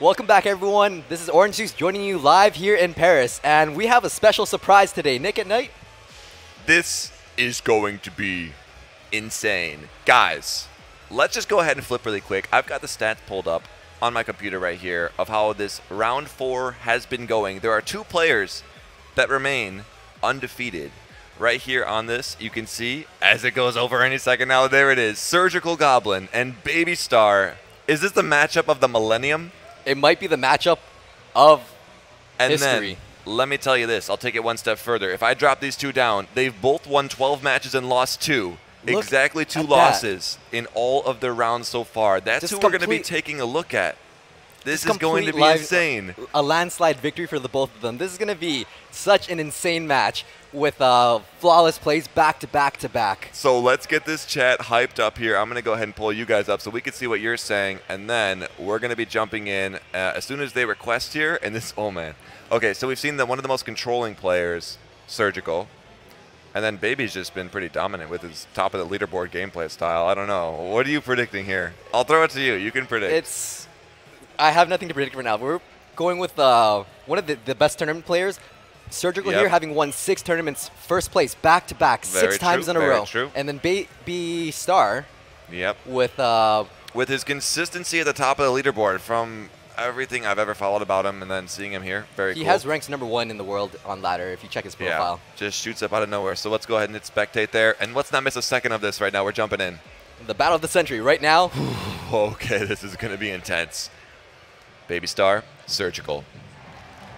Welcome back, everyone. This is Orange Juice joining you live here in Paris, and we have a special surprise today. Nick at Night? This is going to be insane. Guys, let's just go ahead and flip really quick. I've got the stats pulled up on my computer right here of how this round 4 has been going. There are 2 players that remain undefeated. Right here on this, you can see, as it goes over any second now, there it is. Surgical Goblin and Baby Star. Is this the matchup of the millennium? It might be the matchup of history. Then, let me tell you this. I'll take it one step further. If I drop these 2 down, they've both won 12 matches and lost 2. Look exactly 2 losses in all of their rounds so far. That's Just who we're going to be taking a look at. This is going to be insane. A landslide victory for the both of them. This is going to be such an insane match with flawless plays back to back to back. So let's get this chat hyped up here. I'm going to go ahead and pull you guys up so we can see what you're saying, and then we're going to be jumping in as soon as they request here. And this, oh man. Okay, so we've seen that one of the most controlling players, Surgical, and then Baby's just been pretty dominant with his top of the leaderboard gameplay style. I don't know. What are you predicting here? I'll throw it to you. You can predict. I have nothing to predict right now. We're going with one of the best tournament players. Surgical here, having won 6 tournaments, first place, back-to-back, 6 times in a row. True. And then Baby Star with his consistency at the top of the leaderboard from everything I've ever followed about him, and then seeing him here, very cool. He has ranks #1 in the world on ladder if you check his profile. Yeah, just shoots up out of nowhere. So let's go ahead and hit spectate there. And let's not miss a second of this right now. We're jumping in. The battle of the century right now. Okay, this is going to be intense. Baby Star, Surgical.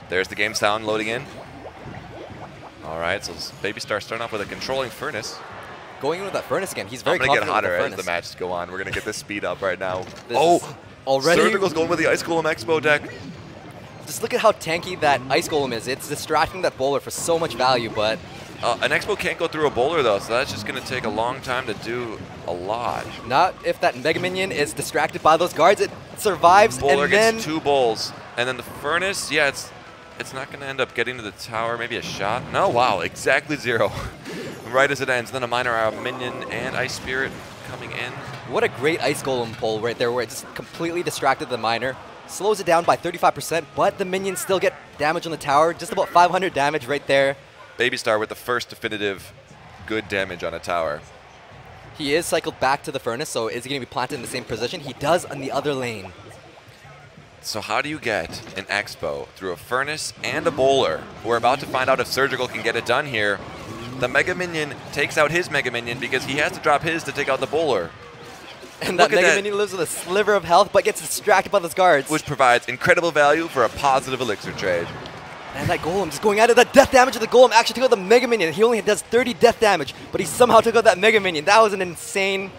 There's the game sound loading in. All right, so Baby Star starting off with a controlling Furnace. Going in with that Furnace again. He's very confident. confident. Going to get hotter as the matches go on. We're going to get this speed up right now. Already Surgical's going with the Ice Golem Expo deck. Just look at how tanky that Ice Golem is. It's distracting that bowler for so much value, but... an Expo can't go through a bowler, though, so that's just going to take a long time to do a lot. Not if that Mega Minion is distracted by those guards. It survives, Bowler and then... gets 2 bowls. And then the Furnace, yeah, it's not going to end up getting to the tower. Maybe a shot. No, wow, exactly 0. Right as it ends. Then a Minor Minion and Ice Spirit coming in. What a great Ice Golem pull right there, where it just completely distracted the Minor. Slows it down by 35%, but the minions still get damage on the tower. Just about 500 damage right there. Baby Star with the first definitive good damage on a tower. He is cycled back to the Furnace, so is he going to be planted in the same position? He does on the other lane. So how do you get an Expo through a Furnace and a bowler? We're about to find out if Surgical can get it done here. The Mega Minion takes out his Mega Minion because he has to drop his to take out the bowler. And that Mega Minion lives with a sliver of health, but gets distracted by those guards. Which provides incredible value for a positive elixir trade. And that Golem just going at it. The death damage of the Golem actually took out the Mega Minion. He only does 30 death damage, but he somehow took out that Mega Minion. That was an insane...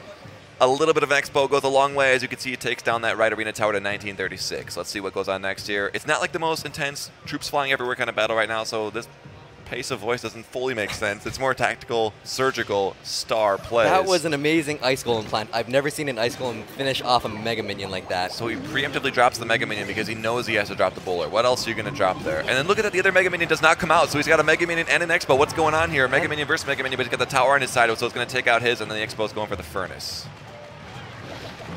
A little bit of Expo goes a long way. As you can see, it takes down that right arena tower to 1936. Let's see what goes on next here. It's not like the most intense troops flying everywhere kind of battle right now, so this pace of voice doesn't fully make sense. It's more tactical, Surgical, Star plays. That was an amazing Ice Golem plant. I've never seen an Ice Golem finish off a Mega Minion like that. So he preemptively drops the Mega Minion because he knows he has to drop the bowler. What else are you going to drop there? And then look at that, the other Mega Minion does not come out, so he's got a Mega Minion and an Expo. What's going on here? Mega Minion versus Mega Minion, but he's got the tower on his side, so it's going to take out his, and then the Expo's going for the Furnace.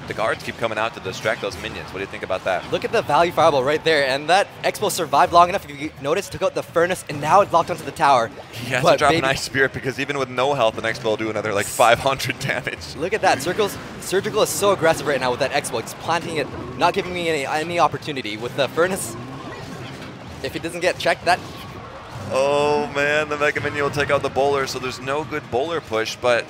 The guards keep coming out to distract those minions. What do you think about that? Look at the value fireball right there, and that Expo survived long enough. If you notice, took out the Furnace, and now it's locked onto the tower. He has to drop an Ice Spirit because even with no health, an Expo will do another like 500 damage. Look at that. Surgical is so aggressive right now with that Expo. It's planting it, not giving me any opportunity. With the Furnace, if it doesn't get checked, that... Oh man, the Mega Minion will take out the bowler, so there's no good bowler push, but...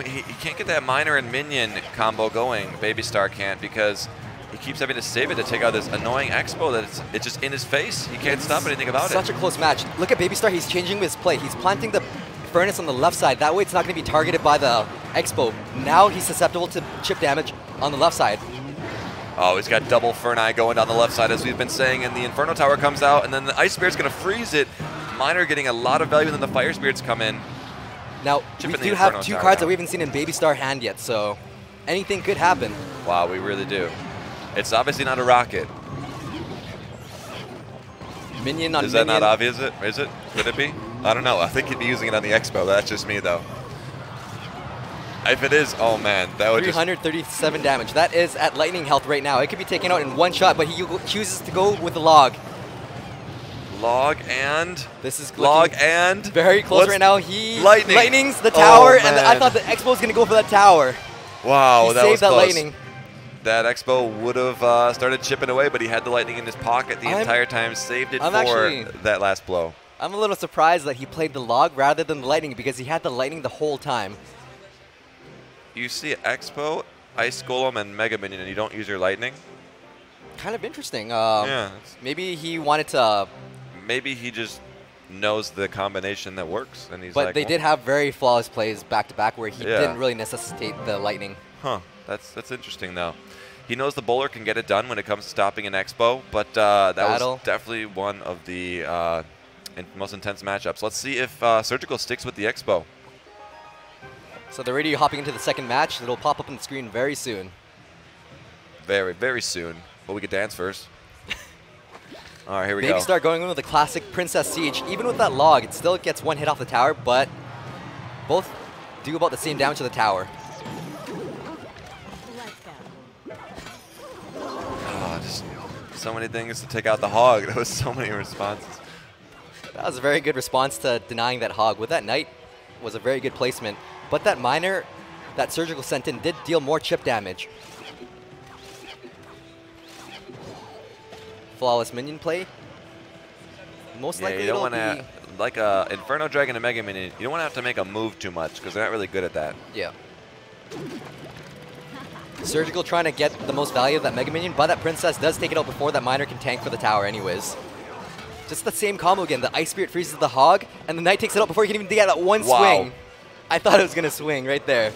He can't get that Minor and Minion combo going. Baby Star can't because he keeps having to save it to take out this annoying Expo that it's just in his face. He can't stop anything about it. Such a close match. Look at Baby Star. He's changing his play. He's planting the Furnace on the left side. That way it's not going to be targeted by the Expo. Now he's susceptible to chip damage on the left side. Oh, he's got double Ferni going down the left side, as we've been saying, and the Inferno Tower comes out, and then the Ice Spirit's going to freeze it. Minor getting a lot of value, and then the Fire Spirits come in. Now, we do have 2 cards that we haven't seen in Baby Star hand yet, so anything could happen. Wow, we really do. It's obviously not a rocket. Minion on Is that not obvious? Is it? Could it be? I don't know. I think he'd be using it on the Expo. That's just me, though. If it is, oh man, that would 337 damage. That is at lightning health right now. It could be taken out in one shot, but he chooses to go with the log. Log and this is log and very close right now. He lightnings the Oh, tower, and I thought the Expo was gonna go for that tower. Wow, that was saved that close. lightning. That Expo would have started chipping away, but he had the lightning in his pocket the entire time, saved it for that last blow. I'm a little surprised that he played the log rather than the lightning because he had the lightning the whole time. You see Expo, Ice Golem, and Mega Minion, and you don't use your lightning? Kind of interesting. Yeah. Maybe he wanted to... Maybe he just knows the combination that works, and he's but like... they did have very flawless plays back-to-back where he Yeah. didn't really necessitate the lightning. Huh. That's interesting, though. He knows the bowler can get it done when it comes to stopping an Expo, but that was definitely one of the most intense matchups. Let's see if Surgical sticks with the Expo. So they're already hopping into the second match. It'll pop up on the screen very soon. Very, very soon. But we could dance first. All right, here we go. Baby Star going in with the classic Princess Siege. Even with that log, it still gets one hit off the tower, but both do about the same damage to the tower. Oh, just so many things to take out the hog. There was so many responses. That was a very good response to denying that hog. With that knight was a very good placement. But that miner that Surgical sent in did deal more chip damage. Flawless minion play. Most likely you don't want it'll to, like a Inferno Dragon and Mega Minion, you don't want to have to make a move too much because they're not really good at that. Yeah. Surgical trying to get the most value of that Mega Minion, but that Princess does take it out before that miner can tank for the tower anyways. Just the same combo again. The Ice Spirit freezes the hog, and the Knight takes it out before he can even get that one swing. I thought it was going to swing right there.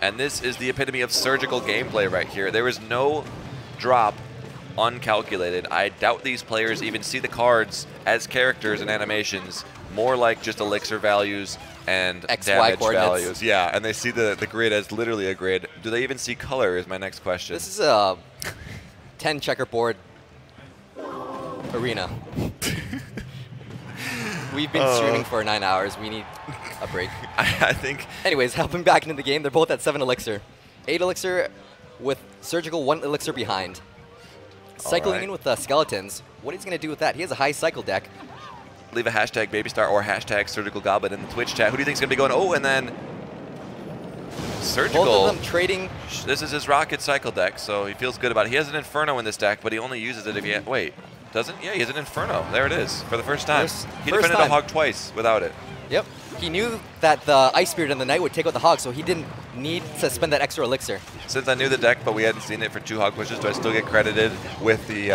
And this is the epitome of Surgical gameplay right here. There is no drop uncalculated. I doubt these players even see the cards as characters and animations, more like just elixir values and damage values. Yeah, and they see the grid as literally a grid. Do they even see color is my next question. This is a 10 checkerboard arena. We've been streaming for 9 hours. We need a break. I think... Anyways, helping back into the game. They're both at 7 elixir. 8 elixir with Surgical 1 elixir behind. Cycling in with skeletons. What is he going to do with that? He has a high cycle deck. Leave a hashtag Babystar or hashtag Surgical Goblin in the Twitch chat. Who do you think is going to be going? Oh, and then Surgical. Both of them trading. This is his Rocket cycle deck, so he feels good about it. He has an Inferno in this deck, but he only uses it if he... Wait, doesn't? Yeah, he has an Inferno. There it is for the first time. He defended a hog twice without it. Yep. He knew that the Ice Spirit and the Knight would take out the hog, so he didn't need to spend that extra elixir. Since I knew the deck, but we hadn't seen it for 2 hog pushes, do I still get credited with the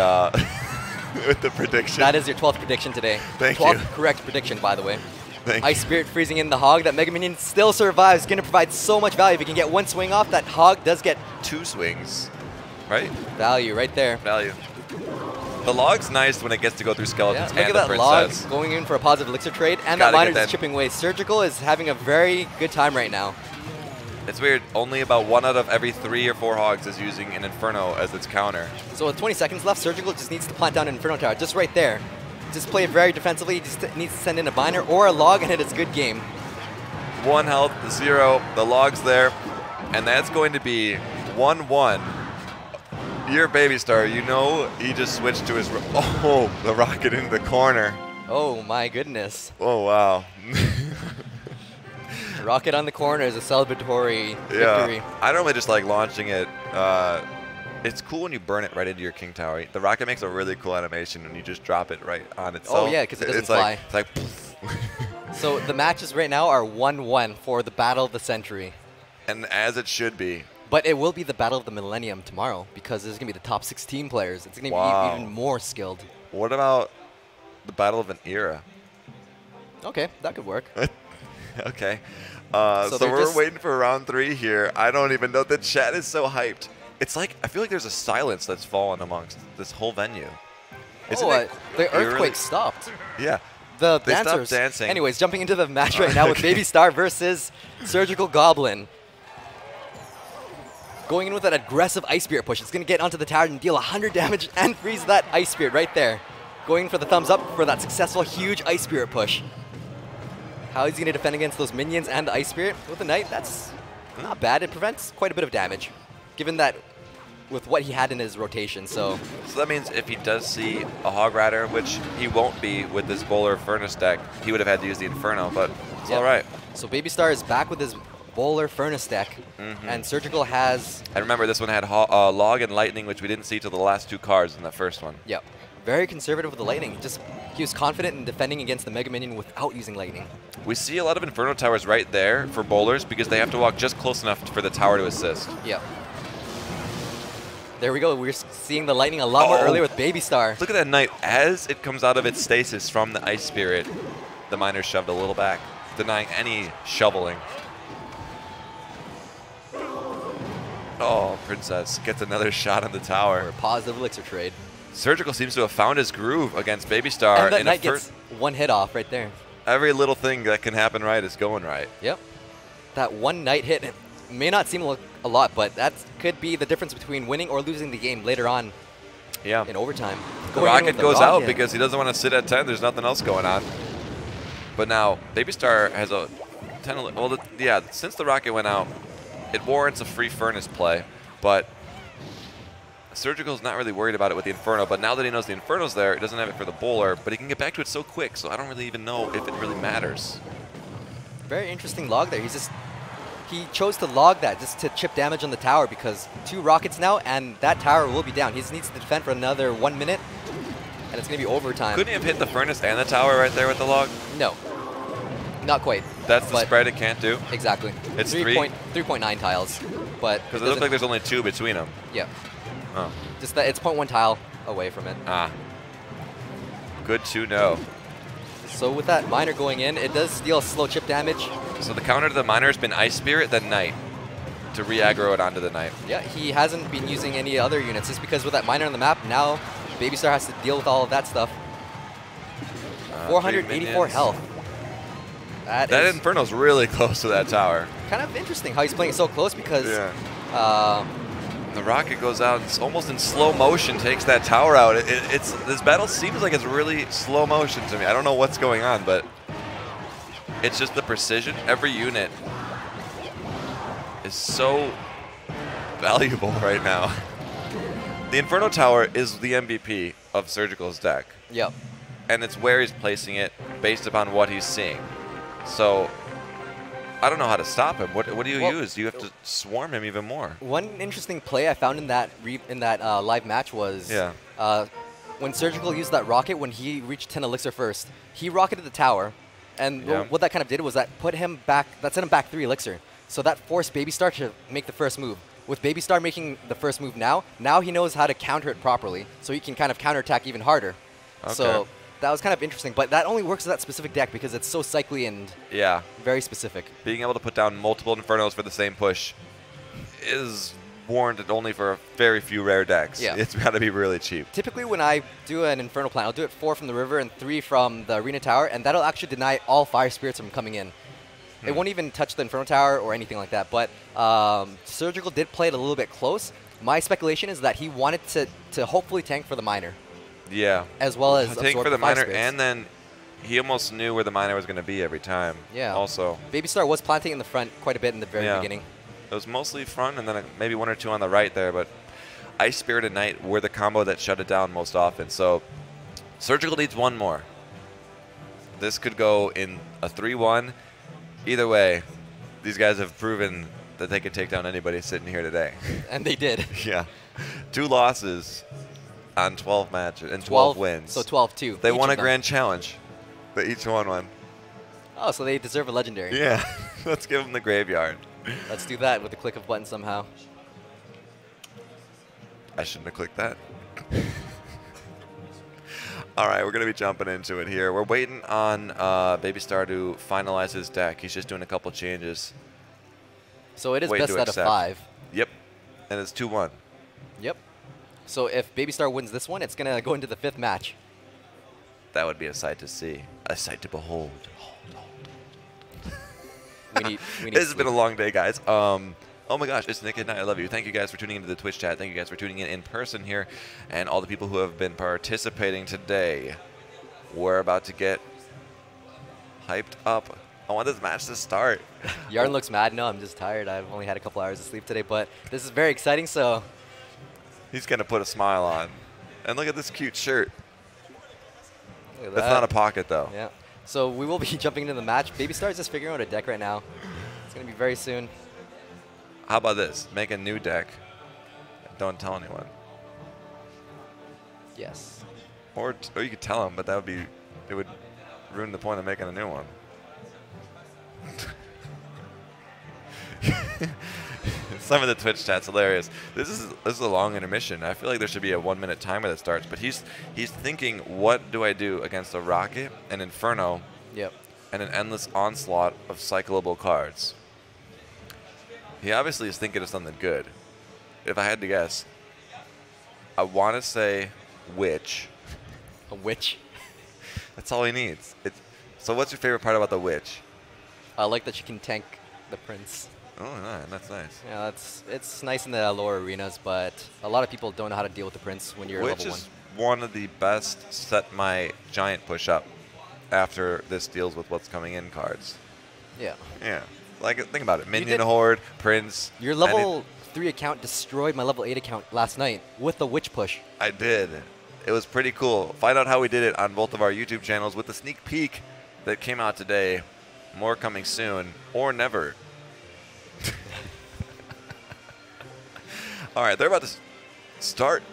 with the prediction? That is your 12th prediction today. Thank you. 12th correct prediction, by the way. Thank Ice Spirit freezing in the hog. That Mega Minion still survives. Going to provide so much value. If he can get 1 swing off, that hog does get 2 swings, right? Value right there. Value. The log's nice when it gets to go through skeletons and the Look at that Princess. log going in for a positive elixir trade, and that miner is chipping away. Surgical is having a very good time right now. It's weird. Only about 1 out of every 3 or 4 hogs is using an Inferno as its counter. So with 20 seconds left, Surgical just needs to plant down an Inferno tower, just right there. Just play it very defensively. He just needs to send in a miner or a log, and it's a good game. 1 health, 0. The log's there, and that's going to be 1-1. Your Babystar, you know he just switched to his... Oh, the rocket into the corner. Oh, my goodness. Oh, wow. Rocket on the corner is a celebratory victory. I normally just like launching it. It's cool when you burn it right into your King Tower. The rocket makes a really cool animation when you just drop it right on itself. Oh, yeah, because it doesn't fly. It's like So the matches right now are 1-1 for the Battle of the Century. And as it should be. But it will be the Battle of the Millennium tomorrow because there's going to be the top 16 players. It's going to be even more skilled. What about the Battle of an Era? Okay, that could work. Okay. So we're waiting for round 3 here. I don't even know. The chat is so hyped. It's like, I feel like there's a silence that's fallen amongst this whole venue. The earthquake stopped. Yeah. They stopped dancing. Anyways, jumping into the match right now with Babystar versus Surgical Goblin. Going in with an aggressive Ice Spirit push. It's going to get onto the tower and deal 100 damage and freeze that Ice Spirit right there. Going for the thumbs up for that successful huge Ice Spirit push. How is he going to defend against those minions and the Ice Spirit? With the Knight, that's not bad. It prevents quite a bit of damage, given that with what he had in his rotation. So that means if he does see a Hog Rider, which he won't be with this Bowler Furnace deck, he would have had to use the Inferno, but it's all right. So Baby Star is back with his Bowler Furnace deck, and Surgical has... And remember, this one had Log and Lightning, which we didn't see till the last 2 cards in that first one. Yep. Very conservative with the Lightning. He was confident in defending against the Mega Minion without using Lightning. We see a lot of Inferno Towers right there for bowlers because they have to walk just close enough for the tower to assist. Yep. There we go. We're seeing the Lightning a lot more earlier with Baby Star. Look at that Knight. As it comes out of its stasis from the Ice Spirit, the Miner's shoved a little back, denying any shoveling. Oh, Princess gets another shot on the tower. For a positive elixir trade. Surgical seems to have found his groove against Baby Star. And that Knight gets one hit off right there. Every little thing that can happen right is going right. Yep. That one Knight hit may not seem a lot, but that could be the difference between winning or losing the game later on in overtime. The rocket goes out because he doesn't want to sit at 10. There's nothing else going on. But now, Baby Star has a 10... Well, yeah, since the rocket went out, it warrants a free Furnace play, but Surgical's not really worried about it with the Inferno, but now that he knows the Inferno's there, he doesn't have it for the Bowler, but he can get back to it so quick, so I don't really even know if it really matters. Very interesting log there. He chose to log that just to chip damage on the tower because 2 rockets now, and that tower will be down. He just needs to defend for another 1 minute, and it's going to be overtime. Couldn't he have hit the Furnace and the tower right there with the log? No. Not quite. That's the spread it can't do? Exactly. It's 3.9 tiles. But because it looks like there's only 2 between them. Yeah. Oh. Just that it's 0.1 tile away from it. Ah. Good to know. So with that Miner going in, it does deal slow chip damage. So the counter to the Miner has been Ice Spirit, then Knight, to re-aggro it onto the Knight. Yeah, he hasn't been using any other units just because with that Miner on the map, now Baby Star has to deal with all of that stuff. 484 health. That Inferno's really close to that tower. Kind of interesting how he's playing it so close because the rocket goes out, it's almost in slow motion, takes that tower out. This battle seems like it's really slow motion to me. I don't know what's going on, but it's just the precision. Every unit is so valuable right now. The Inferno Tower is the MVP of Surgical's deck. Yep. And it's where he's placing it based upon what he's seeing. So I don't know how to stop him. What do you use? You have to swarm him even more. One interesting play I found in that live match was when Surgical used that rocket when he reached 10 elixir first. He rocketed the tower, and what that kind of did was that put him back. That sent him back 3 elixir. So that forced Baby Star to make the first move. With Baby Star making the first move now he knows how to counter it properly, so he can kind of counterattack even harder. Okay. So that was kind of interesting, but that only works with that specific deck because it's so cycly and very specific. Being able to put down multiple Infernos for the same push is warranted only for very few rare decks. Yeah. It's got to be really cheap. Typically when I do an Inferno plan, I'll do it 4 from the river and 3 from the Arena Tower, and that'll actually deny all Fire Spirits from coming in. It won't even touch the Inferno Tower or anything like that, but Surgical did play it a little bit close. My speculation is that he wanted to hopefully tank for the Miner. Yeah. As well as tank for the Miner, and then he almost knew where the Miner was going to be every time. Yeah. Also. Baby Star was planting in the front quite a bit in the very beginning. It was mostly front and then maybe 1 or 2 on the right there, but Ice Spirit and Knight were the combo that shut it down most often. So Surgical needs 1 more. This could go in a 3-1. Either way, these guys have proven that they could take down anybody sitting here today. And they did. Yeah. 2 losses on 12 matches and 12 wins. So 12-2. They won a grand challenge. They each won one. Oh, so they deserve a legendary. Yeah. Let's give them the graveyard. Let's do that with a click of a button somehow. I shouldn't have clicked that. All right, we're going to be jumping into it here. We're waiting on Baby Star to finalize his deck. He's just doing a couple changes. So it is best out of 5. Yep. And it's 2-1. Yep. So if Baby Star wins this one, it's going to go into the 5th match. That would be a sight to see. A sight to behold. we need this has been a long day, guys. Oh my gosh, it's Nick at Night. I love you. Thank you guys for tuning into the Twitch chat. Thank you guys for tuning in person here, and all the people who have been participating today. We're about to get hyped up I want this match to start. Yarn looks mad. No, I'm just tired. I've only had a couple hours of sleep today, but this is very exciting. So he's gonna put a smile on, and look at this cute shirt. Look at That's that. not a pocket though. Yeah. So we will be jumping into the match. Baby Star is just figuring out a deck right now. It's gonna be very soon. How about this? Make a new deck. Don't tell anyone. Yes. Or you could tell him, but that would be, it would ruin the point of making a new one. Some of the Twitch chat's hilarious. This is a long intermission. I feel like there should be a 1-minute timer that starts. But he's thinking, what do I do against a Rocket, an Inferno, Yep. and an endless onslaught of cyclable cards? He obviously is thinking of something good. If I had to guess, I want to say Witch. A witch. That's all he needs. So what's your favorite part about the Witch? I like that you can tank the Prince. Oh, nice. That's nice. Yeah, it's nice in the lower arenas, but a lot of people don't know how to deal with the Prince when you're Witch level is 1. one of the best set my giant push up after this deals with what's coming in cards. Yeah. Yeah. Like, think about it. Minion did- Horde, Prince. Your level 3 account destroyed my level 8 account last night with the Witch push. I did. It was pretty cool. Find out how we did it on both of our YouTube channels with the sneak peek that came out today. More coming soon, or never. All right, they're about to start.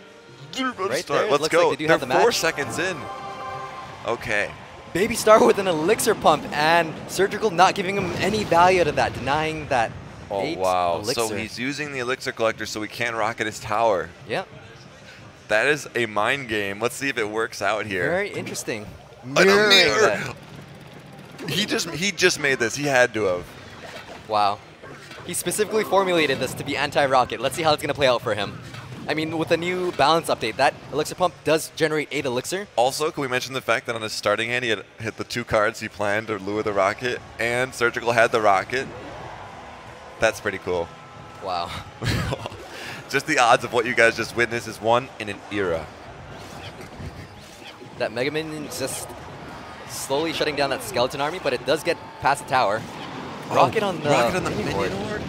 They're about to Right start. there, it Let's looks go. like they do They're have the 4 match. seconds in. Okay. Baby Star with an Elixir Pump, and Surgical not giving him any value to that, denying that Oh, 8 wow. Elixir. So he's using the Elixir Collector so he can rocket his tower. Yeah. That is a mind game. Let's see if it works out here. Very interesting. And a Mirroring mirror. that. He just made this. He had to have. Wow. He specifically formulated this to be anti-rocket. Let's see how it's going to play out for him. I mean, with the new balance update, that Elixir Pump does generate 8 Elixir. Also, can we mention the fact that on his starting hand, he had hit the 2 cards he planned to lure the rocket, and Surgical had the rocket. That's pretty cool. Wow. Just the odds of what you guys just witnessed is one in an era. That Mega Minion is just slowly shutting down that skeleton army, but it does get past the tower. Rocket on the Minion Horde. Horde?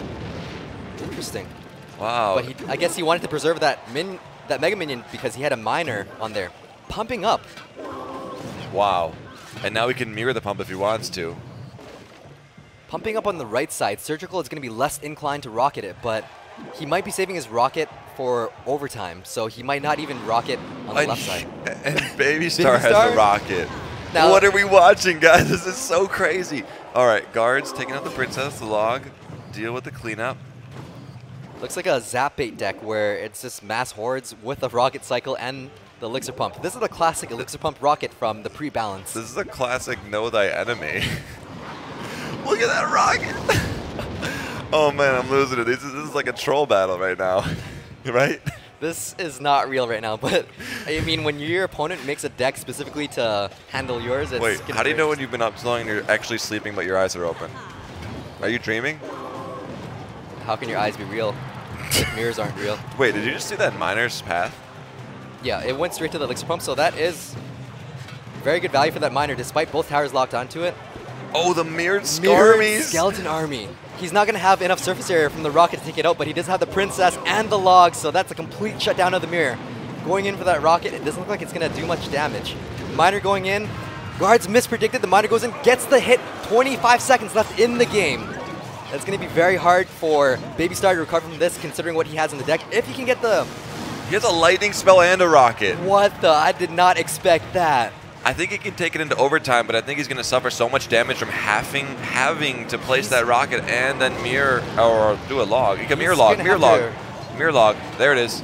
Interesting. Wow. But I guess he wanted to preserve that Mega Minion because he had a miner on there, pumping up. Wow. And now he can mirror the pump if he wants to. Pumping up on the right side, Surgical is going to be less inclined to rocket it, but he might be saving his rocket for overtime, so he might not even rocket on the left side. And Baby Star has Star? a rocket. Now- What are we watching, guys? This is so crazy. All right, guards taking out the princess, the log, deal with the cleanup. Looks like a Zap Bait deck where it's just mass hordes with a rocket cycle and the Elixir Pump. This is the classic Elixir Pump rocket from the pre-balance. This is a classic know thy enemy. Look at that rocket. Oh man, I'm losing it. This is like a troll battle right now, right? This is not real right now, but I mean, when your opponent makes a deck specifically to handle yours, it's Wait, gonna how do be you know when you've been up so long and you're actually sleeping but your eyes are open? Are you dreaming? How can your eyes be real if mirrors aren't real? Wait, did you just see that miner's path? Yeah, it went straight to the Elixir Pump, so that is very good value for that miner, despite both towers locked onto it. Oh, the mirrored Mirrored Skarmies. Skeleton Army. He's not going to have enough surface area from the rocket to take it out, but he does have the Princess and the log, so that's a complete shutdown of the mirror. Going in for that rocket, it doesn't look like it's going to do much damage. Miner going in. Guards mispredicted. The miner goes in, gets the hit. 25 seconds left in the game. It's going to be very hard for Baby Star to recover from this, considering what he has in the deck. If he can get the... He has a lightning spell and a rocket. What the? I did not expect that. I think he can take it into overtime, but I think he's going to suffer so much damage from having to place that rocket and then mirror or do a log. You can mirror log, mirror log, mirror log. There it is.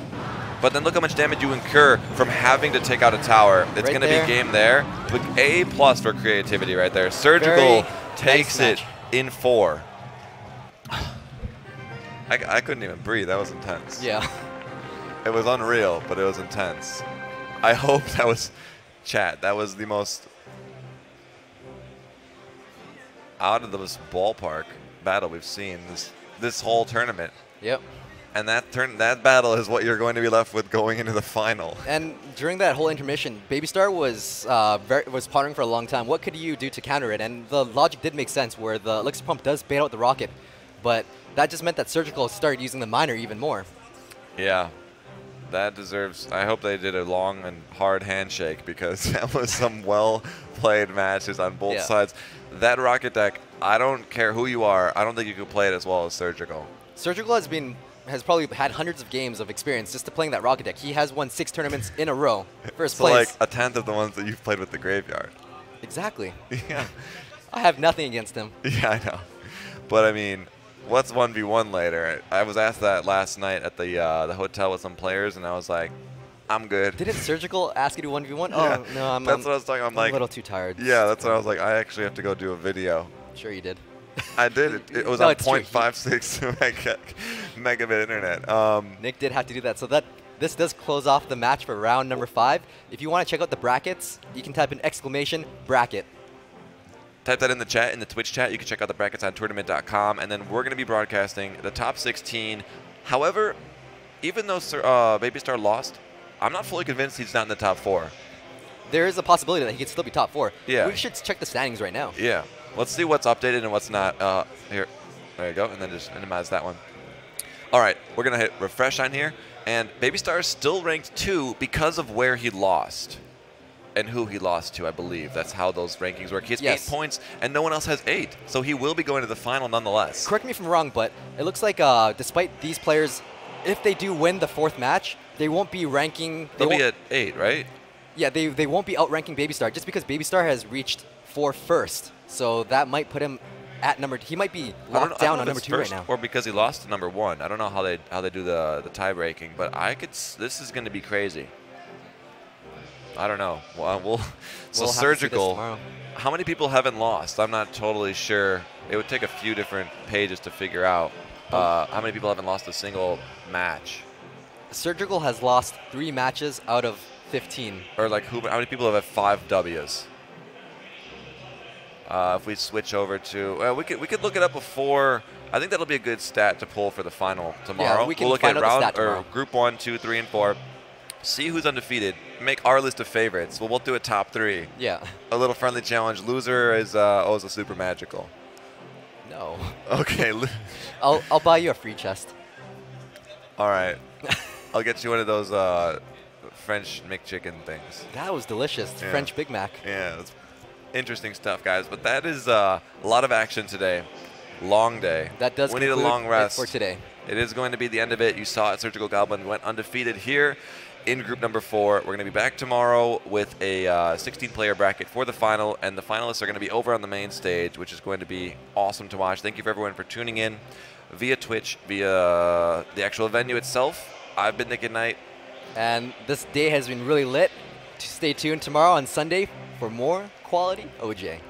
But then look how much damage you incur from having to take out a tower. It's going to be game there. With A+ for creativity right there. Surgical takes it in 4. I couldn't even breathe. That was intense. Yeah. It was unreal, but it was intense. I hope that was... Chat, that was the most out of this ballpark battle we've seen this whole tournament. Yep. And that battle is what you're going to be left with going into the final. And during that whole intermission, Baby Star was pondering for a long time. What could you do to counter it? And the logic did make sense, where the Elixir Pump does bait out the rocket, but that just meant that Surgical started using the miner even more. Yeah, that deserves. I hope they did a long and hard handshake, because that was some well-played matches on both sides. That rocket deck, I don't care who you are, I don't think you could play it as well as Surgical. Surgical has probably had hundreds of games of experience just to playing that rocket deck. He has won 6 tournaments in a row. First place. Like a tenth of the ones that you've played with the Graveyard. Exactly. Yeah. I have nothing against him. Yeah, I know. But I mean, what's 1v1 later? I was asked that last night at the hotel with some players, and I was like, I'm good. Didn't Surgical ask you to 1v1? Yeah. Oh, no, that's what I was talking. I'm like, a little too tired. Yeah, that's what I was like. I actually have to go do a video. Sure you did. I did. It was no, on 0.56 megabit internet. Nick did have to do that. So this does close off the match for round number 5. If you want to check out the brackets, you can type in !bracket. Type that in the chat, in the Twitch chat. You can check out the brackets on tournament.com, and then we're going to be broadcasting the top 16. However, even though Baby Star lost, I'm not fully convinced he's not in the top 4. There is a possibility that he could still be top 4. Yeah. We should check the standings right now. Yeah. Let's see what's updated and what's not. Here. There you go. And then just minimize that one. All right. We're going to hit refresh on here. And Baby Star is still ranked 2 because of where he lost and who he lost to, I believe. That's how those rankings work. He has 8 points, and no one else has 8. So he will be going to the final nonetheless. Correct me if I'm wrong, but it looks like despite these players, if they do win the 4th match, they won't be ranking. They'll be at 8, right? Yeah, they won't be outranking Baby Star just because Baby Star has reached 4 first. So that might put him at number. He might be locked down on number 2 right now. Or because he lost to number 1. I don't know how they do the tie breaking, but this is going to be crazy. I don't know. We'll Surgical. How many people haven't lost? I'm not totally sure. It would take a few different pages to figure out how many people haven't lost a single match. Surgical has lost 3 matches out of 15. Or like how many people have had 5 W's? If we switch over to, we could look it up before. I think that'll be a good stat to pull for the final tomorrow. Yeah, we can look find at out the stat tomorrow. Group 1, 2, 3, and 4. See who's undefeated. Make our list of favorites. We'll do a top 3. Yeah. A little friendly challenge. Loser is a super magical. No. Okay. I'll buy you a free chest. All right. I'll get you one of those French McChicken things. That was delicious. Yeah. French Big Mac. Yeah. That's interesting stuff, guys. But that is a lot of action today. Long day. That does. We need a long rest for today. It is going to be the end of it. You saw it. Surgical Goblin went undefeated here in group number 4. We're going to be back tomorrow with a 16-player bracket for the final, and the finalists are going to be over on the main stage, which is going to be awesome to watch. Thank you for everyone for tuning in via Twitch, via the actual venue itself. I've been Nick at Night. And this day has been really lit. Stay tuned tomorrow on Sunday for more quality OJ.